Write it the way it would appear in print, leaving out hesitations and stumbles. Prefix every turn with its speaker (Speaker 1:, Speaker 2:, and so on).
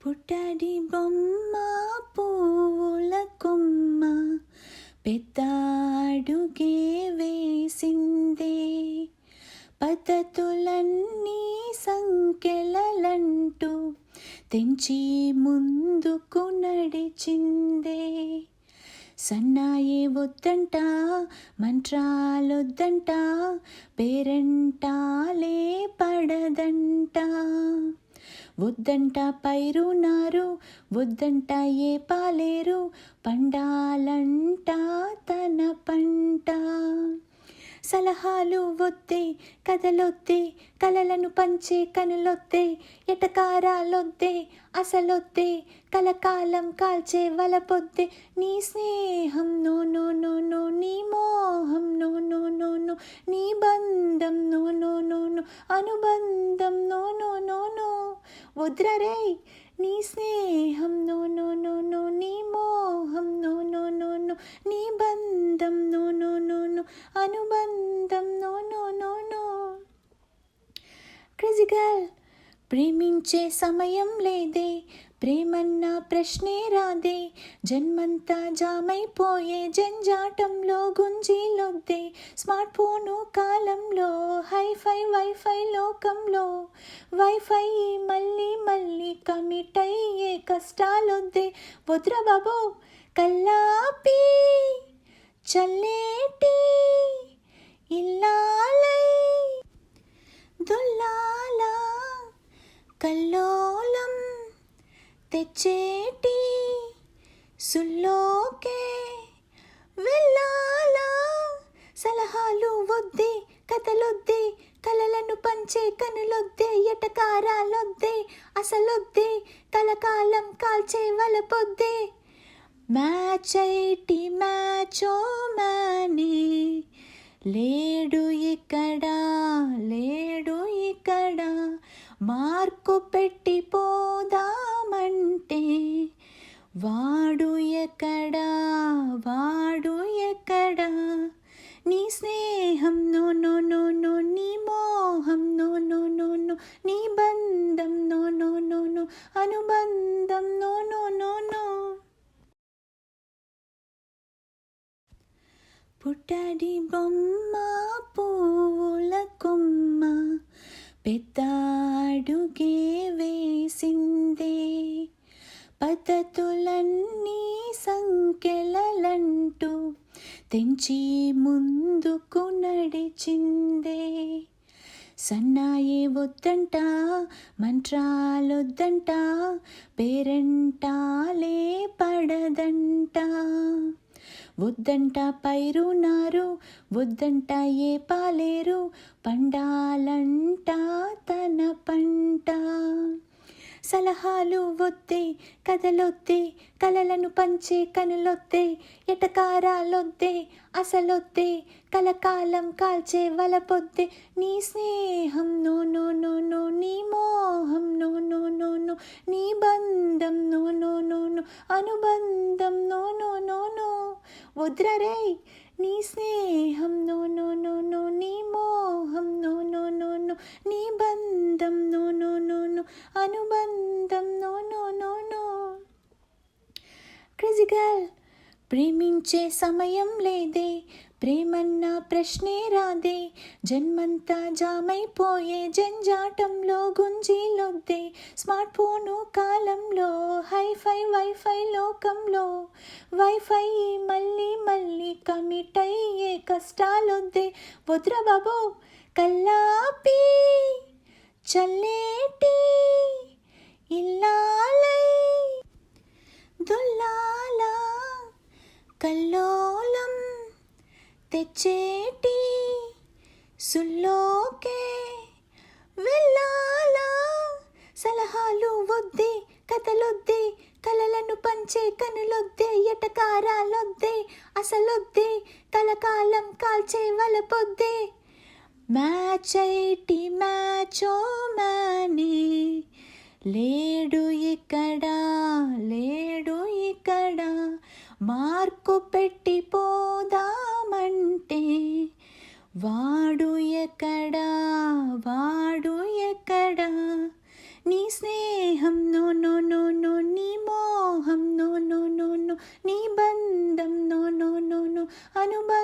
Speaker 1: పుట్టడి బొమ్మ పూల కొమ్మ పెద్దాడుగే వేసిందే, పద్ధతులన్నీ సంకెలలంటూ తెంచి ముందుకు నడిచిందే. సన్నాయి వద్దంట, మంత్రాలొద్దంట, పేరంటాలే పడదంట. వద్దంట పైరునారు, వద్దంట ఏ పాలేరు, పండాలంట తన పంట. సలహాలు వద్దే, కథలొద్దే, కలలను పంచే కనులొద్దే, ఎటకారాలొద్దే, అసలొద్దే, కలకాలం కాల్చే వలపొద్దే. నీ స్నేహం నో నో నో నో, నీ మోహం నో నో నో నో, నీ బంధం నో నో నో నో, అనుబంధం నో నో నో నో. వద్రరే నీ స్నేహం నో నో నో నో, నీ మోహం నో నో నో నో, నీ బంధం నో నో నో నో, అనుబంధం no no no no. Crazy girl, ప్రేమించే సమయం లేదే, ప్రేమన్న ప్రశ్నే రాదే, జన్మంతా జామైపోయే జంజాటంలో గుంజీలొద్దే. స్మార్ట్ ఫోను కాలంలో, హైఫై వైఫై లోకంలో, వైఫై మళ్ళీ మళ్ళీ కమిట్ అయ్యే కష్టాలొద్దే. వద్రా బాబో కల్లాపి చల్లేటి ఇల్లాలై దొల్లాలా కల్లోలం తెచ్చేటి సుల్లోకే వెళ్ళాలా. సలహాలు వద్దే, కథలొద్దే, కలలను పంచే కనులొద్దే, ఎటకారాలొద్దే, అసలొద్దే, కలకాలం కాల్చే వలపొద్దే. మ్యాచైటి మ్యాచో మ్యానే లేడు ఇక్కడ, లేడు ఇక్కడ, మార్కు పెట్టి పోదామంటే వాడు ఎక్కడా, వాడు ఎక్కడా. నీ స్నేహం నో నో నో నో, నీ మోహం నో నో నో నో, నీ బంధం నో నో నో నో, అనుబంధం నో నో నో నో. పుట్టడి బొమ్మ పూల కొమ్మ పెద్దాడుగే వేసిందే, పద్ధతులన్నీ సంకెలలంటూ తెంచి ముందుకు నడిచిందే. సన్నాయి వద్దంట, మంత్రాలొద్దంట, పేరంటాలే పడదంట. వద్దంట పైరునారు, వద్దంట ఏ పాలేరు, పండాలంట తన పంట. సలహాలు వద్దే, కథలొద్దే, కలలను పంచే కనులొద్దే, ఎటకారాలొద్దే, అసలొద్దే, కలకాలం కాల్చే వలపొద్దే. నీ స్నేహం నో నో నో నో, నీ మోహం నో నో నో నో, నీ బంధం నో నో నో నో, అనుబంధం నో నో నో నో. వద్రరే నీ స్నేహం నో నో నో నో, నీ మోహం నో నో నో నో, నీ బంధం నో నో నో నో, అనుబంధం no no no no. Crazy girl, ప్రేమించే సమయం లేదే, ప్రేమన్న ప్రశ్నే రాదే, జన్మంతా జామైపోయే జంజాటంలో గుంజీలొద్దే. స్మార్ట్ ఫోను కాలంలో, హైఫై వైఫై లోకంలో, వైఫై మళ్ళీ మళ్ళీ కమిట్ అయ్యే కష్టాలొద్దే. వద్రా బాబో కల్లాపి చల్లేటి ఇల్లాలై దొల్లాలా కల్లోలం తెచ్చేటి సుల్లోకే వెళ్ళాలా. సలహాలు వద్దే, కథలొద్దే, కలలను పంచే కనులొద్దే, ఎటకారాలొద్దే, అసలొద్దే, కలకాలం కాల్చే వలపొద్దే. మ్యాచైటి మ్యాచో మ్యానే లేడు ఇక్కడ, లేడు ఇక్కడ, మార్కు పెట్టి పోదామంటే వాడు ఎక్కడా, వాడు ఎక్కడా. నీ స్నేహం నో నో నో నో, నీ మోహం నో నో నో నో, నీ బంధం నో నో నో నో, అనుబంధం